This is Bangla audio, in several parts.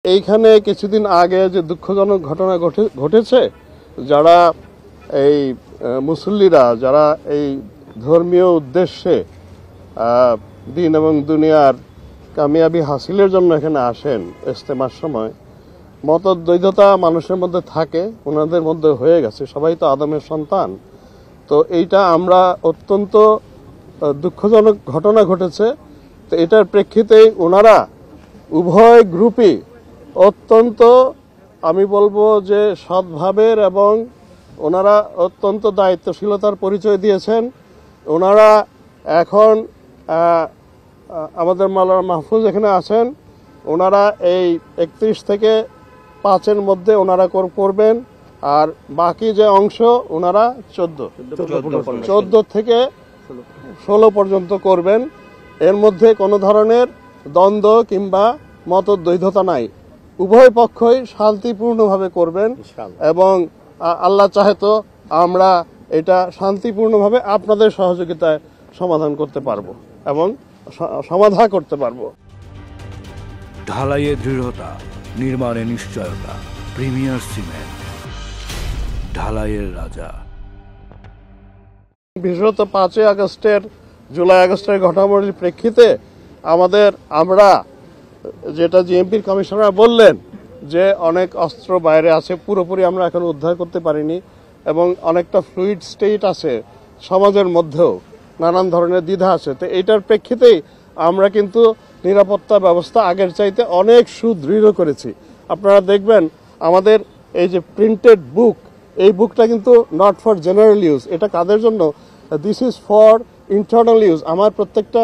এইখানে কিছুদিন আগে যে দুঃখজনক ঘটনা ঘটেছে, যারা এই মুসল্লিরা যারা এই ধর্মীয় উদ্দেশ্যে দিন এবং দুনিয়ার কামিয়াবি হাসিলের জন্য এখানে আসেন, ইজতেমার সময় মতদ্বৈধতা মানুষের মধ্যে থাকে, ওনাদের মধ্যে হয়ে গেছে। সবাই তো আদমের সন্তান। তো এইটা আমরা অত্যন্ত দুঃখজনক ঘটনা ঘটেছে। তো এটার প্রেক্ষিতেই ওনারা উভয় গ্রুপই অত্যন্ত, আমি বলবো যে সৎভাবের, এবং ওনারা অত্যন্ত দায়িত্বশীলতার পরিচয় দিয়েছেন। ওনারা এখন আমাদের মাওলানা মাহফুজ এখানে আছেন, ওনারা এই 31 থেকে 5-এর মধ্যে ওনারা করবেন, আর বাকি যে অংশ ওনারা 14 থেকে 16 পর্যন্ত করবেন। এর মধ্যে কোনো ধরনের দ্বন্দ্ব কিংবা মতদ্বৈধতা নাই, উভয় পক্ষই শান্তিপূর্ণভাবে করবেন, এবং আল্লাহ চাহে তো আমরা এটা শান্তিপূর্ণভাবে আপনাদের সহযোগিতায় সমাধান করতে পারবো এবং সমাধা করতে পারবো। ঢালাইয়ে দৃঢ়তা, নির্মাণে নিশ্চয়তা, প্রিমিয়ার সিমেন্ট, ঢালাইয়ের রাজা। বিশেষত 5 আগস্টের, জুলাই আগস্টের ঘটনাবলীর প্রেক্ষিতে আমরা যেটা জিএমপির কমিশনার বললেন যে অনেক অস্ত্র বাইরে আছে, পুরোপুরি আমরা এখন উদ্ধার করতে পারিনি, এবং অনেকটা ফ্লুইড স্টেট আছে সমাজের মধ্যেও, নানান ধরনের দ্বিধা আছে। তো এইটার প্রেক্ষিতেই আমরা কিন্তু নিরাপত্তা ব্যবস্থা আগের চাইতে অনেক সুদৃঢ় করেছি। আপনারা দেখবেন আমাদের এই যে প্রিন্টেড বুক, এই বুকটা কিন্তু নট ফর জেনারেল ইউজ। এটা কাদের জন্য? This is for internal use. আমার প্রত্যেকটা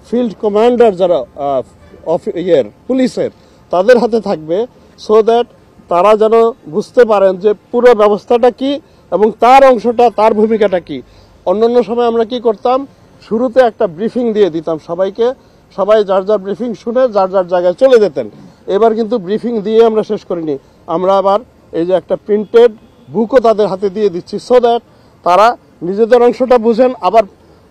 ফিল্ড কমান্ডার যারা পুলিশের, তাদের হাতে থাকবে, সো দ্যাট তারা যেন বুঝতে পারেন যে পুরো ব্যবস্থাটা কি এবং তার অংশটা, তার ভূমিকাটা কি। অন্যান্য সময় আমরা কি করতাম, শুরুতে একটা ব্রিফিং দিয়ে দিতাম সবাইকে, সবাই যার যার ব্রিফিং শুনে যার যার জায়গায় চলে যেতেন। এবার কিন্তু ব্রিফিং দিয়ে আমরা শেষ করিনি, আমরা আবার এই যে একটা প্রিন্টেড বুকও তাদের হাতে দিয়ে দিচ্ছি, সো দ্যাট তারা নিজেদের অংশটা বুঝেন, আবার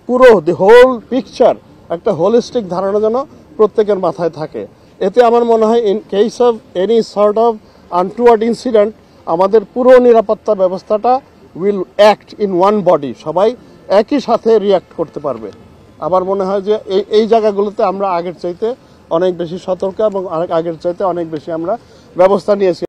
পুরো দি হোল পিকচার, একটা হোলিস্টিক ধারণা যেন প্রত্যেকের মাথায় থাকে। এতে আমার মনে হয় in case of any sort of untoward incident, আমাদের পুরো নিরাপত্তা ব্যবস্থাটা will act in one body, সবাই একই সাথে রিয়াক্ট করতে পারবে। আমার মনে হয় যে এই জায়গাগুলোতে আমরা আগের চাইতে অনেক বেশি সতর্ক এবং আগের চাইতে অনেক বেশি আমরা ব্যবস্থা নিয়েছি।